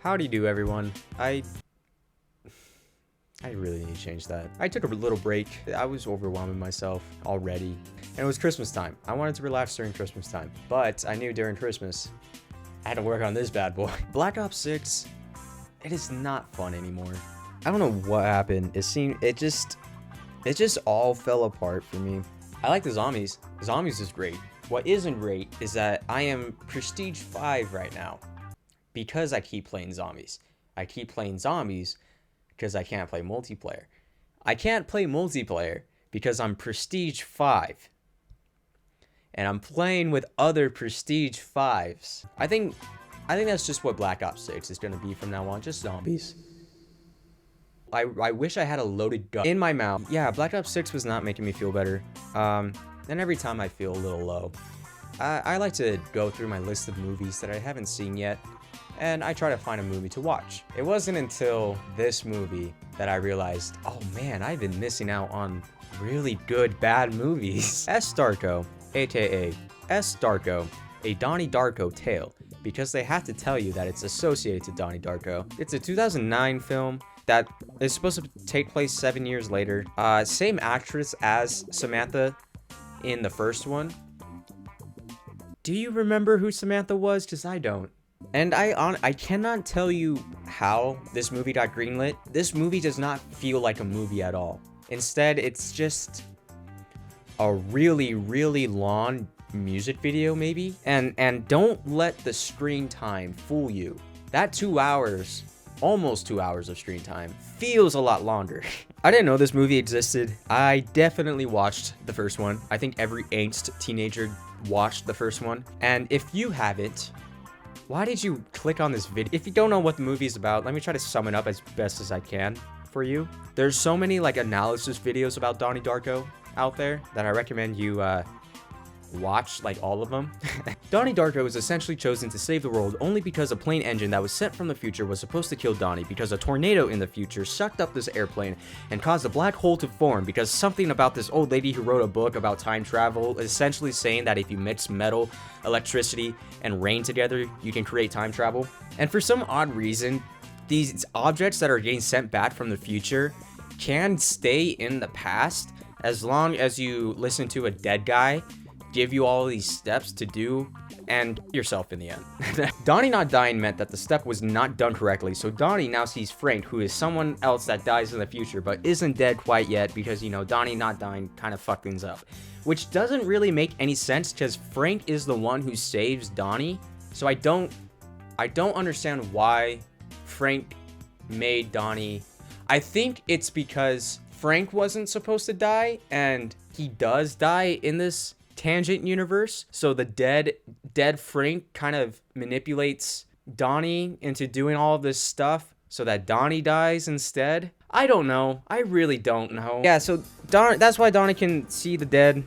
Howdy do, everyone. I really need to change that. I took a little break. I was overwhelming myself already. And it was Christmas time. I wanted to relax during Christmas time. But I knew during Christmas, I had to work on this bad boy. Black Ops 6, it is not fun anymore. I don't know what happened. It just all fell apart for me. I like the zombies. Zombies is great. What isn't great is that I am Prestige 5 right now because I keep playing zombies. I keep playing zombies because I can't play multiplayer. I can't play multiplayer because I'm Prestige 5. And I'm playing with other Prestige 5s. I think that's just what Black Ops 6 is going to be from now on, just zombies. I wish I had a loaded gun in my mouth. Yeah, Black Ops 6 was not making me feel better. And every time I feel a little low, I like to go through my list of movies that I haven't seen yet, and I try to find a movie to watch. It wasn't until this movie that I realized, oh man, I've been missing out on really good bad movies. Darko, aka Darko, a Donnie Darko tale, because they have to tell you that it's associated to Donnie Darko. It's a 2009 film that is supposed to take place 7 years later. Same actress as Samantha in the first one. Do you remember who Samantha was? Because I don't. And I cannot tell you how this movie got greenlit. This movie does not feel like a movie at all. Instead, it's just a really, really long music video, maybe. And don't let the screen time fool you. That 2 hours, almost 2 hours of screen time, feels a lot longer. I didn't know this movie existed. I definitely watched the first one. I think every angst teenager watched the first one. And if you haven't, why did you click on this video? If you don't know what the movie is about, let me try to sum it up as best as I can for you. There's so many analysis videos about Donnie Darko out there that I recommend you watch all of them. Donnie Darko was essentially chosen to save the world only because a plane engine that was sent from the future was supposed to kill Donnie because a tornado in the future sucked up this airplane and caused a black hole to form because something about this old lady who wrote a book about time travel, essentially saying that if you mix metal, electricity, and rain together, you can create time travel. And for some odd reason, these objects that are getting sent back from the future can stay in the past as long as you listen to a dead guy give you all these steps to do and yourself in the end. Donnie not dying meant that the step was not done correctly, so Donnie now sees Frank, who is someone else that dies in the future but isn't dead quite yet because, Donnie not dying kind of fucked things up. Which doesn't really make any sense because Frank is the one who saves Donnie, so I don't understand why Frank made Donnie. I think it's because Frank wasn't supposed to die and he does die in this tangent universe, so the dead Frank kind of manipulates Donnie into doing all of this stuff so that Donnie dies instead. I don't know. I really don't know. Yeah, so that's why Donnie can see the dead.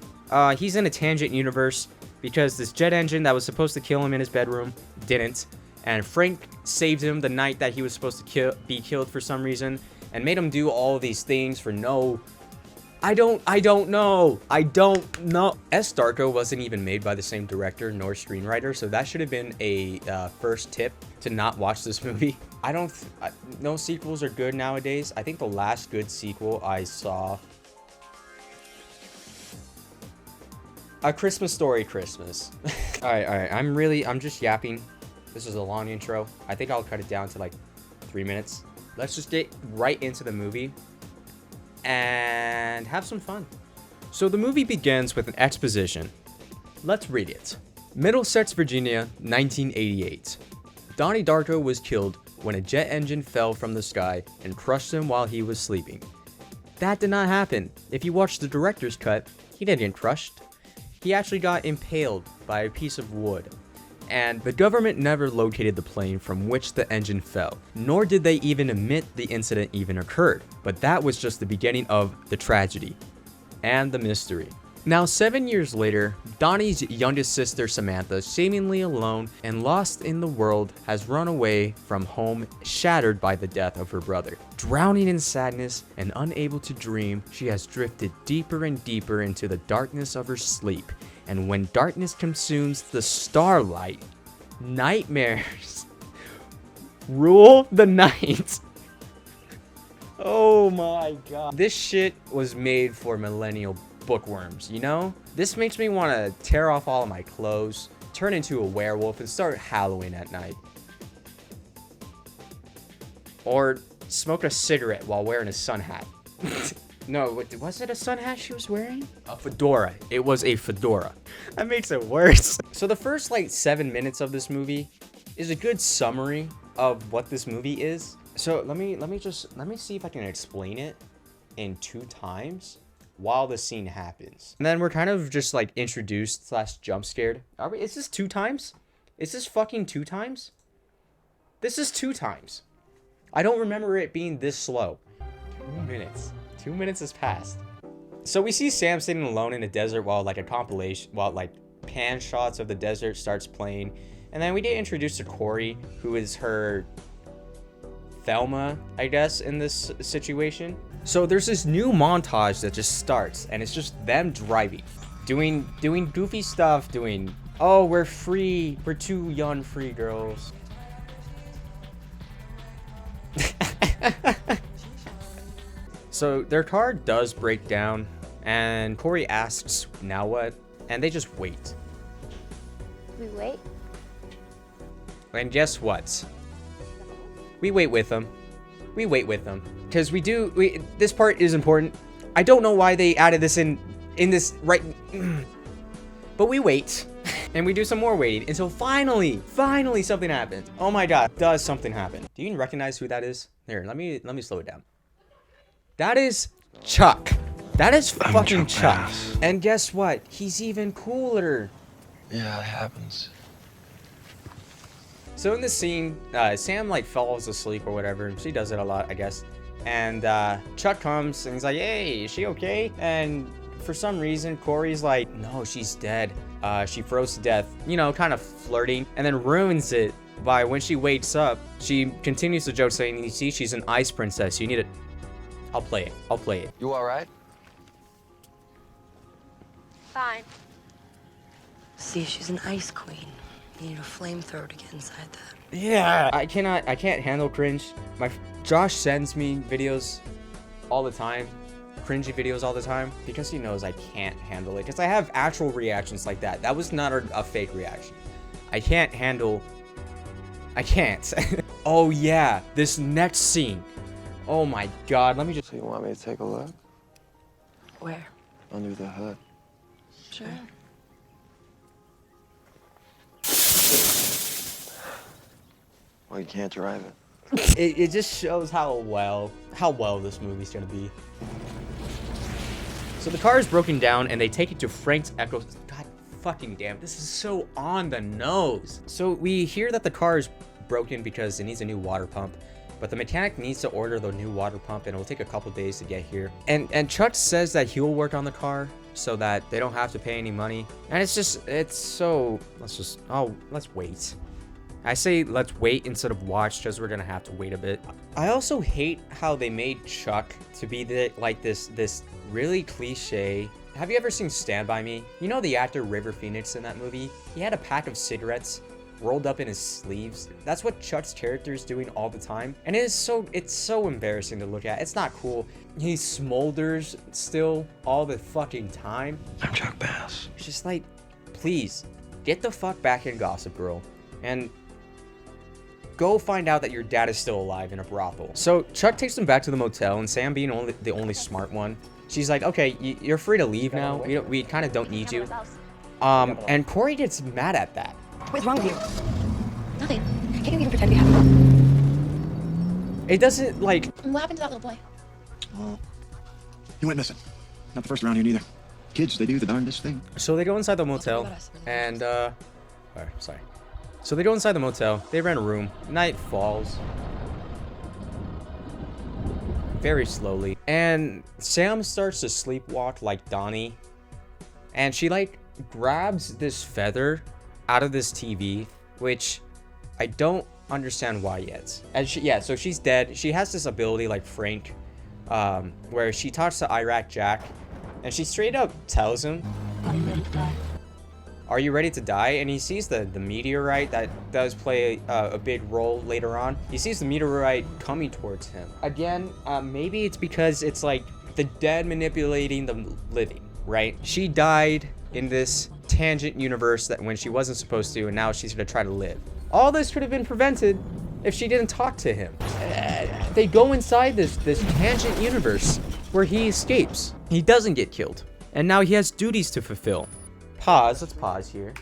He's in a tangent universe because this jet engine that was supposed to kill him in his bedroom didn't, and Frank saved him the night that he was supposed to be killed for some reason and made him do all of these things for no. I don't know. Darko wasn't even made by the same director nor screenwriter, so that should have been a first tip to not watch this movie. No sequels are good nowadays. I think the last good sequel I saw, A Christmas Story Christmas. All right. I'm just yapping. This is a long intro. I think I'll cut it down to 3 minutes. Let's just get right into the movie and have some fun. So the movie begins with an exposition. Let's read it. Middlesex, Virginia, 1988. Donnie Darko was killed when a jet engine fell from the sky and crushed him while he was sleeping. That did not happen. If you watch the director's cut, he didn't get crushed. He actually got impaled by a piece of wood. And the government never located the plane from which the engine fell, nor did they even admit the incident even occurred. But that was just the beginning of the tragedy and the mystery. Now, 7 years later, Donnie's youngest sister Samantha, seemingly alone and lost in the world, has run away from home, shattered by the death of her brother. Drowning in sadness and unable to dream, she has drifted deeper and deeper into the darkness of her sleep. And when darkness consumes the starlight, nightmares Rule the night. Oh my god. This shit was made for millennial bookworms, you know? This makes me want to tear off all of my clothes, turn into a werewolf, and start Halloween at night. Or smoke a cigarette while wearing a sun hat. No, was it a sun hat she was wearing? A fedora. It was a fedora. That makes it worse. So the first like 7 minutes of this movie is a good summary of what this movie is. So let me see if I can explain it in 2 times while the scene happens. And then we're kind of just like introduced / jump scared. Are we? Is this 2 times? Is this fucking 2 times? This is 2 times. I don't remember it being this slow. 2 minutes. 2 minutes has passed. So we see Sam sitting alone in the desert while like a compilation, while like pan shots of the desert starts playing. And then we get introduced to Corey, who is her Thelma, I guess, in this situation. So there's this new montage that just starts, and it's just them driving, doing goofy stuff, oh, we're free, we're 2 young free girls. So their car does break down, and Corey asks, now what? And they just wait. We wait? And guess what? We wait with them. We wait with them. Because this part is important. I don't know why they added this in this right... But we wait. And we do some more waiting until finally something happens. Oh my god, does something happen? Do you even recognize who that is? Here, let me slow it down. That is Chuck. That is fucking Chuck. And guess what? He's even cooler. Yeah, it happens. So in this scene, Sam like falls asleep or whatever. She does it a lot, I guess. And Chuck comes and he's like, hey, is she okay? And for some reason, Corey's like, no, she's dead. She froze to death, you know, kind of flirting, and then ruins it by when she wakes up, she continues the joke saying, you see, she's an ice princess. You need it. I'll play it. I'll play it. You all right? Fine. See, she's an ice queen. You need a flamethrower to get inside that. Yeah. I can't handle cringe. Josh sends me videos all the time. Cringy videos all the time because he knows I can't handle it, because I have actual reactions like that. That was not a fake reaction. I can't. Oh yeah, this next scene. Oh my god, let me just... So you want me to take a look? Where? Under the hood. Sure. Well, you can't drive it. It just shows how well this movie's gonna be. So the car is broken down and they take it to Frank's Echo. God fucking damn, this is so on the nose. So we hear that the car is broken because it needs a new water pump, but the mechanic needs to order the new water pump and it will take a couple days to get here. And Chuck says that he'll work on the car so that they don't have to pay any money. And let's wait. I say let's wait instead of watch, because we're gonna have to wait a bit. I also hate how they made Chuck to be this really cliche. Have you ever seen Stand By Me? You know the actor River Phoenix in that movie? He had a pack of cigarettes rolled up in his sleeves. That's what Chuck's character is doing all the time. And it's so embarrassing to look at. It's not cool. He smolders still all the fucking time. I'm Chuck Bass. It's just like, please, get the fuck back in Gossip Girl. And go find out that your dad is still alive in a brothel. So Chuck takes them back to the motel, and Sam, being the only smart one, she's like, okay, you're free to leave now. We kind of don't need you. And Corey gets mad at that. What's wrong with you? Nothing. Can't you even pretend to be happy? It doesn't, like... What happened to that little boy? Well, he went missing. Not the first around here neither. Kids, they do the darndest thing. So they go inside the motel, and, sorry. So they go inside the motel, they rent a room, night falls. Very slowly. And Sam starts to sleepwalk like Donnie. And she, like, grabs this feather out of this TV, which I don't understand why yet. And so she's dead. She has this ability like Frank, where she talks to Iraq Jack, and she straight up tells him, Are you ready to die? are you ready to die? And he sees the meteorite that does play a big role later on. He sees the meteorite coming towards him. Again, maybe it's because it's like the dead manipulating the living, right? She died in this tangent universe that when she wasn't supposed to, and now she's gonna try to live. All this could have been prevented if she didn't talk to him. They go inside this tangent universe where he escapes. He doesn't get killed. And now he has duties to fulfill. Pause, let's pause here.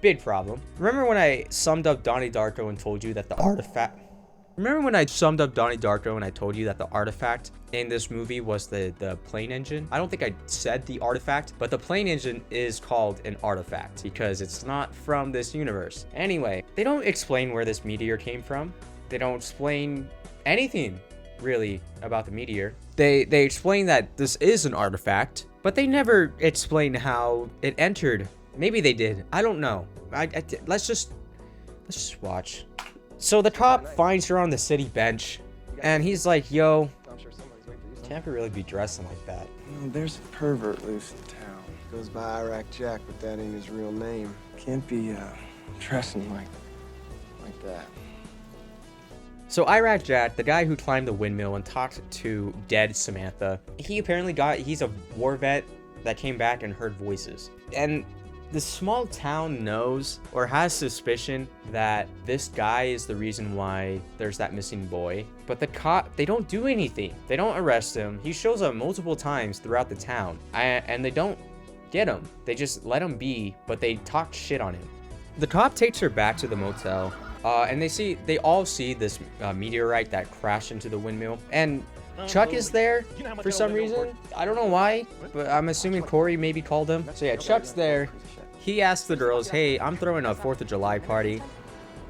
Big problem. Remember when I summed up Donnie Darko and told you that the artifact... Remember when I summed up Donnie Darko and I told you that the artifact in this movie was the plane engine? I don't think I said the artifact, but the plane engine is called an artifact because it's not from this universe. Anyway, they don't explain where this meteor came from. They don't explain anything really about the meteor. They explain that this is an artifact, but they never explain how it entered. Maybe they did. I don't know. Let's just watch. So the cop finds her on the city bench, and he's like, yo, can't really be dressing like that. There's a pervert loose in town. Goes by Iraq Jack, but that ain't his real name. Can't be dressing like that. So Iraq Jack, the guy who climbed the windmill and talked to dead Samantha, he apparently he's a war vet that came back and heard voices. And the small town knows or has suspicion that this guy is the reason why there's that missing boy. But the cop, they don't do anything. They don't arrest him. He shows up multiple times throughout the town and they don't get him. They just let him be, but they talk shit on him. The cop takes her back to the motel. And they all see this meteorite that crashed into the windmill. And Chuck is there for some reason. I don't know why, but I'm assuming Corey maybe called him. So yeah, Chuck's there. He asks the girls, hey, I'm throwing a 4th of July party.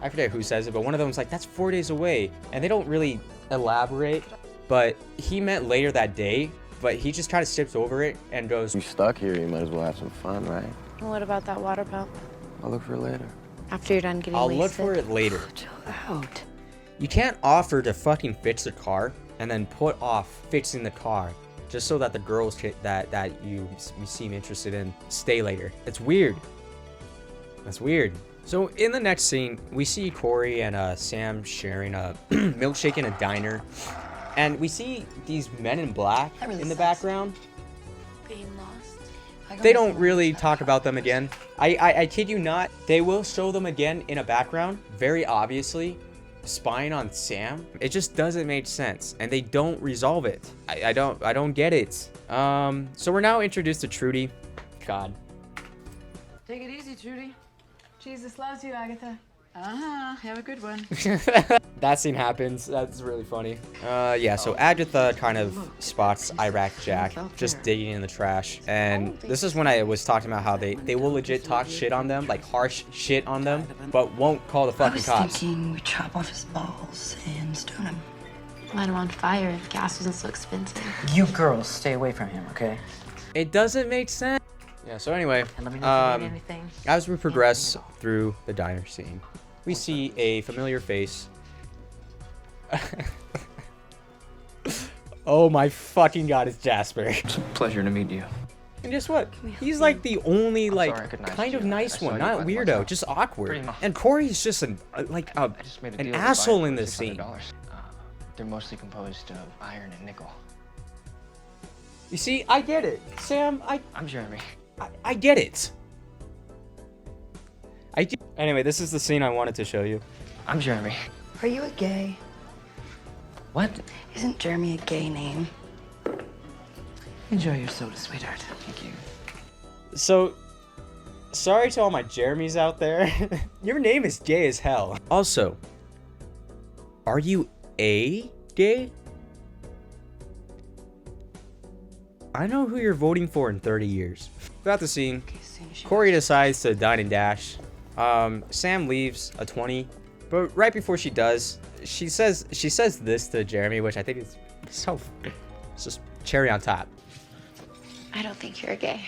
I forget who says it, but one of them's like, that's 4 days away. And they don't really elaborate, but he meant later that day, but he just kind of skips over it and goes, You stuck here, you might as well have some fun, right? What about that water pump? I'll look for it later. After you're done getting I'll wasted? look for it later. Chill out. You can't offer to fucking fix the car and then put off fixing the car just so that the girls that you seem interested in stay later. It's weird. That's weird. So in the next scene, we see Corey and Sam sharing a milkshake in a diner. And we see these men in black in the background. Being lost. They don't really talk about them again. I kid you not. They will show them again in a background, very obviously, spying on Sam. It just doesn't make sense, and they don't resolve it. I don't get it. So we're now introduced to Trudy. God. Take it easy, Trudy. Jesus loves you, Agatha. Have a good one. That scene happens. That's really funny. Yeah, so Agatha kind of spots Iraq Jack just digging in the trash. And this is when I was talking about how they will legit talk shit on them, like harsh shit on them, but won't call the I fucking was cops. thinking we chop off his balls and stone him. Light him on fire if gas wasn't so expensive. You girls stay away from him, okay? It doesn't make sense. Yeah, so anyway, And let me know if you need anything. as we progress through the diner scene, we see a familiar face. Oh my fucking god, it's Jasper. It's a pleasure to meet you. And guess what? He's like the only sorry, I like recognized kind of you. nice I saw one, you not by weirdo, myself. just awkward. Pretty much. And Corey's just an I just made a an deal to buy asshole it in for this scene. $600. They're mostly composed of iron and nickel. You see, I get it, Sam. I'm Jeremy. I get it. Anyway, this is the scene I wanted to show you. I'm Jeremy. Are you a gay? What? Isn't Jeremy a gay name? Enjoy your soda, sweetheart. Thank you. So, sorry to all my Jeremys out there. Your name is gay as hell. Also, are you a gay? I know who you're voting for in 30 years. Throughout the scene, Corey decides to dine and dash. Sam leaves a 20, but right before she does, she says this to Jeremy, which I think is so, it's just cherry on top. I don't think you're gay.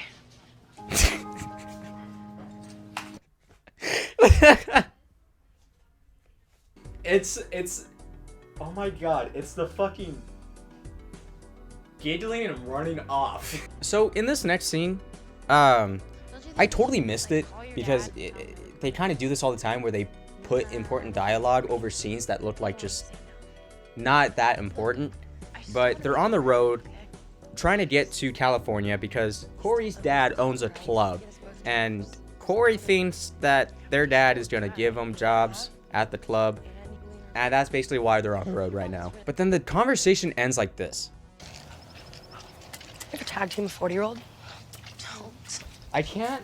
It's oh my god, it's the fucking giggling and running off. So in this next scene, I totally missed it because they kind of do this all the time where they put important dialogue over scenes that look like just not that important. But they're on the road trying to get to California because Corey's dad owns a club, and Corey thinks that their dad is gonna give them jobs at the club, and that's basically why they're on the road right now. But then the conversation ends like this. Ever tag team a 40-year-old? I can't.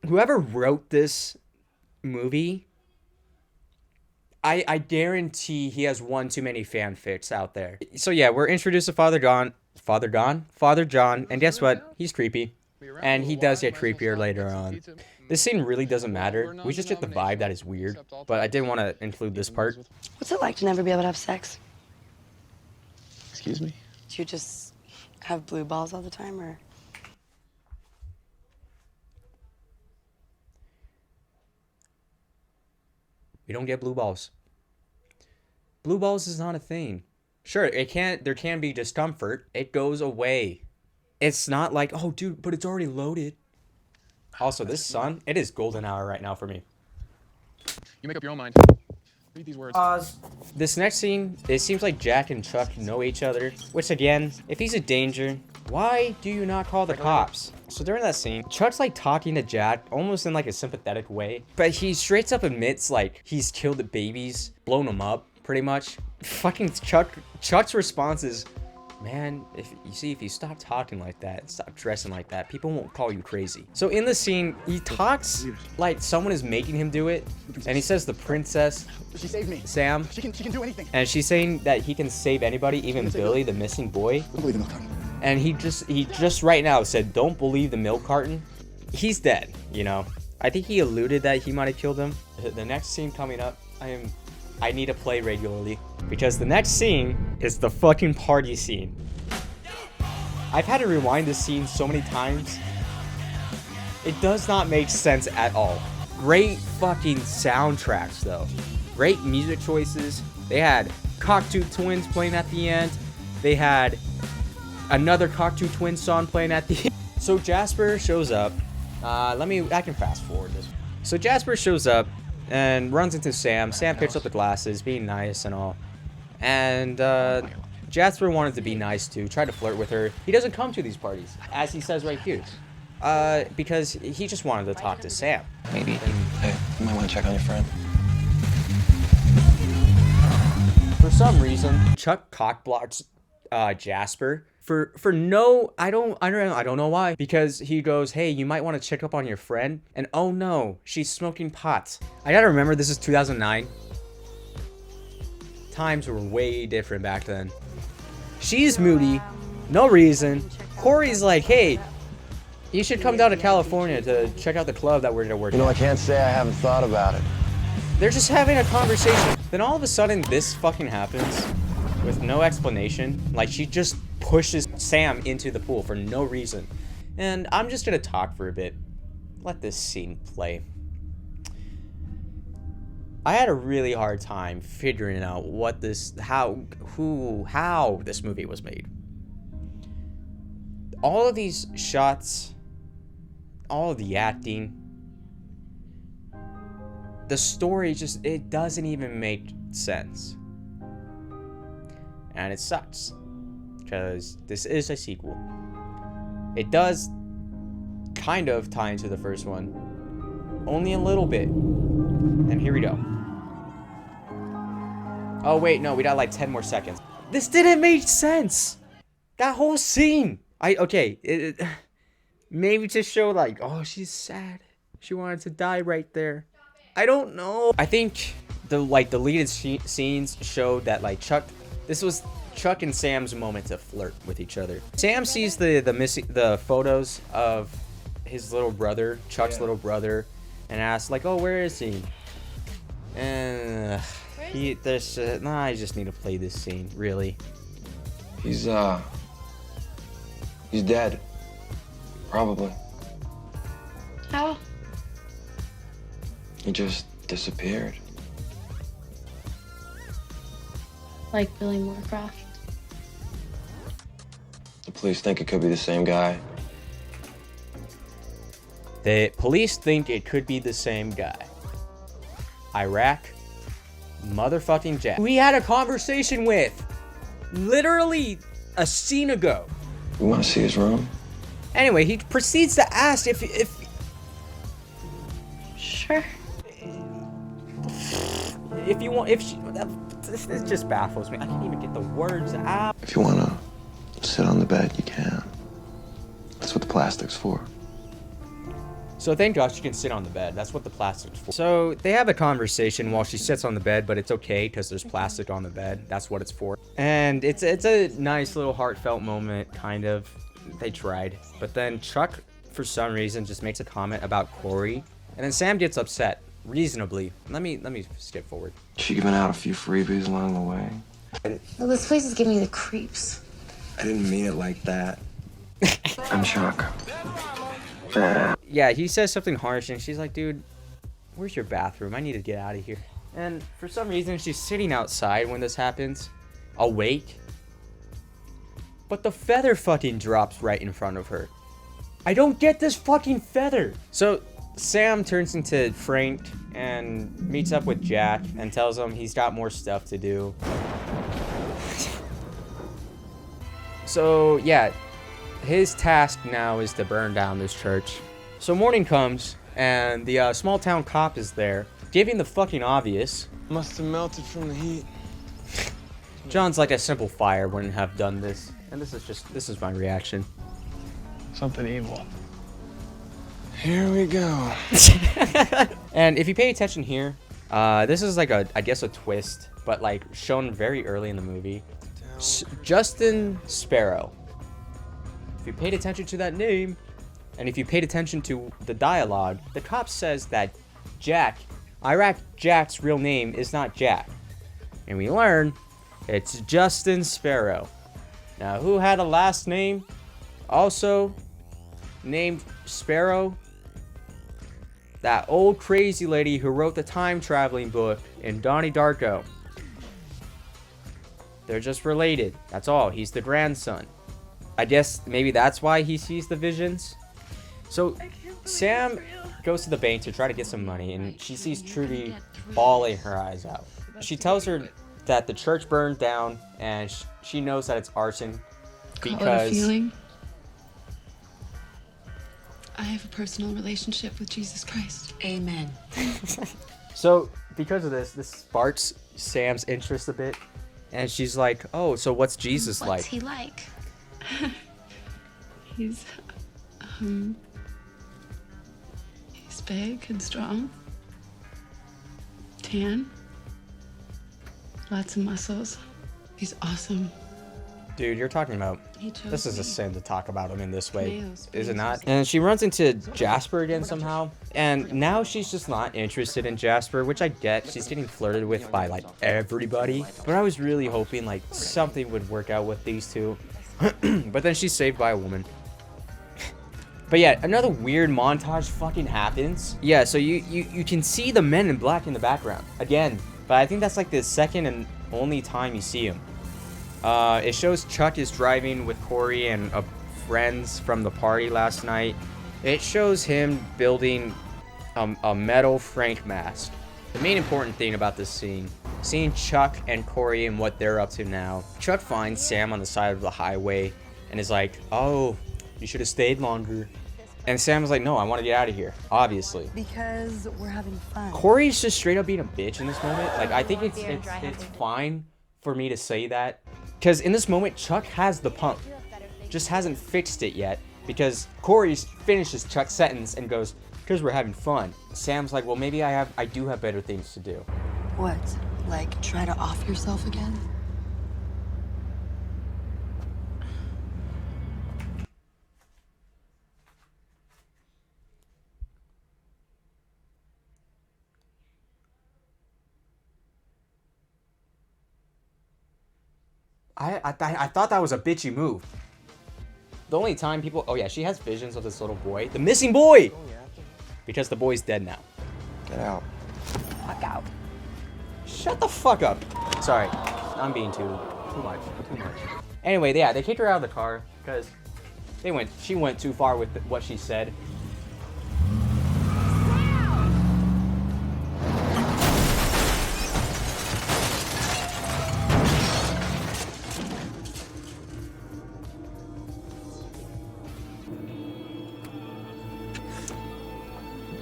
Whoever wrote this movie, I guarantee he has one too many fanfics out there. So yeah, we're introduced to Father John, and guess what? He's creepy. And he does get creepier later on. This scene really doesn't matter. We just get the vibe that is weird, but I didn't want to include this part. What's it like to never be able to have sex? Excuse me? Do you just have blue balls all the time, or? We don't get blue balls. Blue balls is not a thing. Sure, there can be discomfort. It goes away. It's not like, oh dude, but it's already loaded. Also, this sun, it is golden hour right now for me. You make up your own mind. Read these words. Pause. This next scene, it seems like Jack and Chuck know each other, which again, if he's a danger, why do you not call the cops? So during that scene, Chuck's like talking to Jack almost in like a sympathetic way, but he straight up admits like he's killed the babies, blown them up, pretty much. Fucking Chuck's response is, man, if you stop talking like that, stop dressing like that, people won't call you crazy. So in the scene, he talks like someone is making him do it, and he says the princess, She saved me. Sam, She can do anything. and she's saying that he can save anybody, even Billy, the missing boy. Don't believe in milk carton. And he just right now said, don't believe the milk carton. He's dead, you know. I think he alluded that he might have killed him. The next scene coming up, I need to play regularly because the next scene is the fucking party scene. I've had to rewind this scene so many times. It does not make sense at all. Great fucking soundtracks though. Great music choices. They had Cocteau Twins playing at the end. They had another Cocteau Twins song playing at the end. So Jasper shows up. I can fast forward this. So Jasper shows up and runs into Sam. Sam picks up the glasses, being nice and all. And Jasper wanted to be nice too, tried to flirt with her. He doesn't come to these parties, as he says right here, because he just wanted to talk to Sam. Maybe. Hey, you might want to check on your friend. For some reason, Chuck cockblocks Jasper for no, I don't know why. Because he goes, hey, you might want to check up on your friend, and oh no, she's smoking pot. I gotta remember this is 2009. Times were way different back then. She's moody, no reason. Corey's like, hey, you should come down to California to check out the club that we're gonna work at. You know, I can't say I haven't thought about it. They're just having a conversation. Then all of a sudden, this fucking happens with no explanation. Like, she just pushes Sam into the pool for no reason. And I'm just gonna talk for a bit. Let this scene play. I had a really hard time figuring out how this movie was made. All of these shots, all of the acting, the story it doesn't even make sense. And it sucks, because this is a sequel. It does kind of tie into the first one, only a little bit. And here we go. Oh wait, no, we got like 10 more seconds. This didn't make sense. That whole scene. Maybe to show like, oh, she's sad. She wanted to die right there. I don't know. I think the deleted scenes showed that like this was Chuck and Sam's moment to flirt with each other. Sam sees the photos of his little brother, Chuck's little brother, and asks like, oh, where is he? And I just need to play this scene, really. He's dead. Probably. How? He just disappeared. Like Billy Moorcroft. The police think it could be the same guy. The police think it could be the same guy. Iraq, motherfucking Jack. We had a conversation with literally a scene ago. You want to see his room? Anyway, he proceeds to ask if Sure. you want, if she, this just baffles me. I can't even get the words out. If you want to sit on the bed, you can. That's what the plastic's for. So thank God she can sit on the bed. That's what the plastic's for. So they have a conversation while she sits on the bed, but it's okay because there's plastic on the bed. That's what it's for. And it's a nice little heartfelt moment, kind of. They tried. But then Chuck, for some reason, just makes a comment about Corey. And then Sam gets upset, reasonably. Let me skip forward. She giving out a few freebies along the way. Well, this place is giving me the creeps. I didn't mean it like that. I'm Chuck. Yeah, he says something harsh, and she's like, dude, where's your bathroom? I need to get out of here. And for some reason, she's sitting outside when this happens, awake. But the feather fucking drops right in front of her. I don't get this fucking feather. So Sam turns into Frank and meets up with Jack and tells him he's got more stuff to do. So yeah, his task now is to burn down this church. So morning comes, and the small town cop is there, giving the fucking obvious. Must have melted from the heat. John's like, a simple fire wouldn't have done this. And this is my reaction. Something evil. Here we go. And if you pay attention here, this is like I guess a twist, but like shown very early in the movie. Justin Sparrow. If you paid attention to that name, and if you paid attention to the dialogue, the cop says that Iraq Jack's real name is not Jack. And we learn it's Justin Sparrow. Now, who had a last name also named Sparrow? That old crazy lady who wrote the time traveling book in Donnie Darko. They're just related. That's all. He's the grandson. I guess maybe that's why he sees the visions. So Sam goes to the bank to try to get some money, and she sees Trudy bawling her eyes out. She tells her that the church burned down, and she knows that it's arson Call it a because feeling. I have a personal relationship with Jesus Christ. Amen. So because of this sparks Sam's interest a bit, and she's like, "Oh, so what's Jesus like?" What's he like? He's big and strong. Tan. Lots of muscles. He's awesome. Dude, you're talking about. He chose This is a me. sin to talk about him in this way, Tomatoes, is it not? tomatoes. And she runs into Jasper again somehow, and now she's just not interested in Jasper, which I get. She's getting flirted with by like everybody, but I was really hoping like something would work out with these two. But then she's saved by a woman. But yeah, another weird montage fucking happens. Yeah, so you can see the men in black in the background again, but I think that's like the second and only time you see him. It shows Chuck is driving with Corey and friends from the party last night. It shows him building a metal Frank mask. The main important thing about this scene, seeing Chuck and Corey and what they're up to now. Chuck finds Sam on the side of the highway and is like, "Oh, you should have stayed longer." And Sam's like, "No, I want to get out of here, obviously." Because we're having fun. Corey's just straight up being a bitch in this moment. Like, I think it's fine for me to say that. Because in this moment, Chuck has the pump. Just hasn't fixed it yet. Because Corey finishes Chuck's sentence and goes, "Because we're having fun." Sam's like, "Well, maybe I do have better things to do." What? Like, try to off yourself again? I thought that was a bitchy move. The only time people... Oh, yeah, she has visions of this little boy. The missing boy! Because the boy's dead now. Get out. Fuck out. Shut the fuck up. Sorry. I'm being too much. Anyway, yeah, they kicked her out of the car because she went too far with what she said.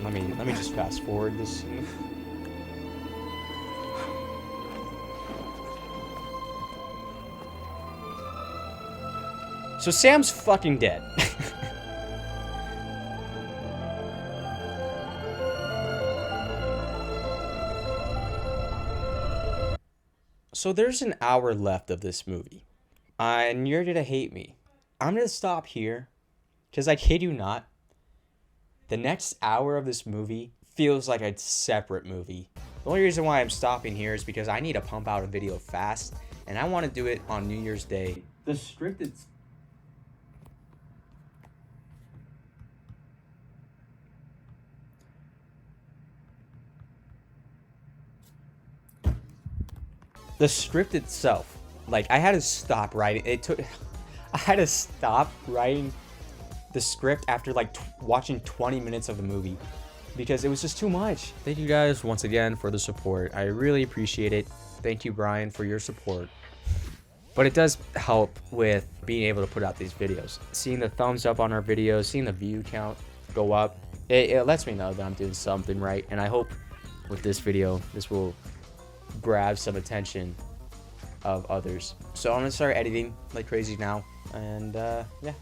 Let me just fast forward this scene. So Sam's fucking dead. So there's an hour left of this movie. And you're gonna hate me. I'm gonna stop here. Because I kid you not, the next hour of this movie feels like a separate movie. The only reason why I'm stopping here is because I need to pump out a video fast. And I want to do it on New Year's Day. The script is... The script itself, like, I had to stop writing. I had to stop writing the script after like watching 20 minutes of the movie because it was just too much. Thank you guys once again for the support. I really appreciate it. Thank you, Brian, for your support. But it does help with being able to put out these videos. Seeing the thumbs up on our videos, seeing the view count go up, it lets me know that I'm doing something right. And I hope with this video, this will grab some attention of others. So I'm gonna start editing like crazy now, and yeah.